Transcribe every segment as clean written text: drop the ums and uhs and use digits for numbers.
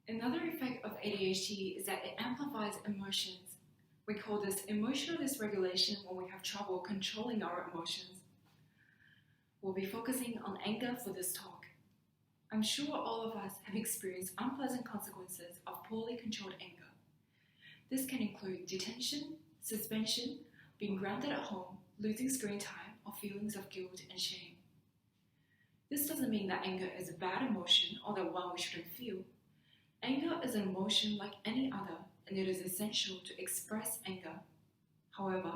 Another effect of ADHD is that it amplifies emotions. We call this emotional dysregulation when we have trouble controlling our emotions. We'll be focusing on anger for this talk. I'm sure all of us have experienced unpleasant consequences of poorly controlled anger. This can include detention, suspension, being grounded at home, losing screen time, or feelings of guilt and shame. This doesn't mean that anger is a bad emotion or that one we shouldn't feel. Anger is an emotion like any other, and it is essential to express anger. However,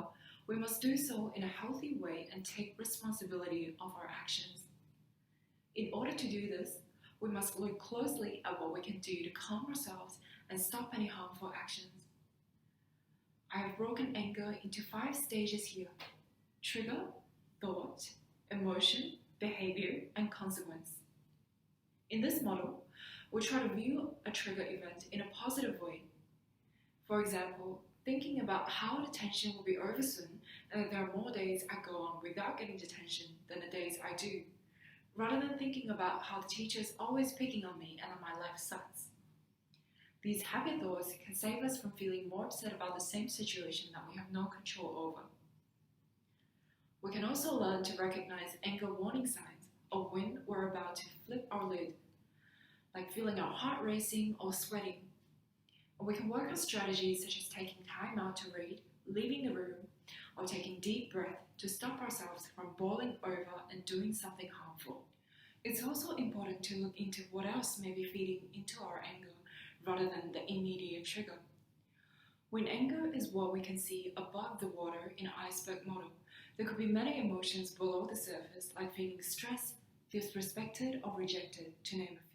we must do so in a healthy way and take responsibility of our actions. In order to do this, we must look closely at what we can do to calm ourselves and stop any harmful actions. I have broken anger into 5 stages here: trigger, thought, emotion, behavior, and consequence. In this model, we try to view a trigger event in a positive way. For example, thinking about how detention will be over soon and that there are more days I go on without getting detention than the days I do, rather than thinking about how the teacher is always picking on me and that my life sucks. These happy thoughts can save us from feeling more upset about the same situation that we have no control over. We can also learn to recognize anger warning signs of when we're about to flip our lid, like feeling our heart racing or sweating. And we can work on strategies such as taking time out to read, leaving the room, or taking deep breath to stop ourselves from boiling over and doing something harmful. It's also important to look into what else may be feeding into our anger rather than the immediate trigger. When anger is what we can see above the water in an iceberg model, there could be many emotions below the surface, like feeling stressed, disrespected, or rejected, to name a few.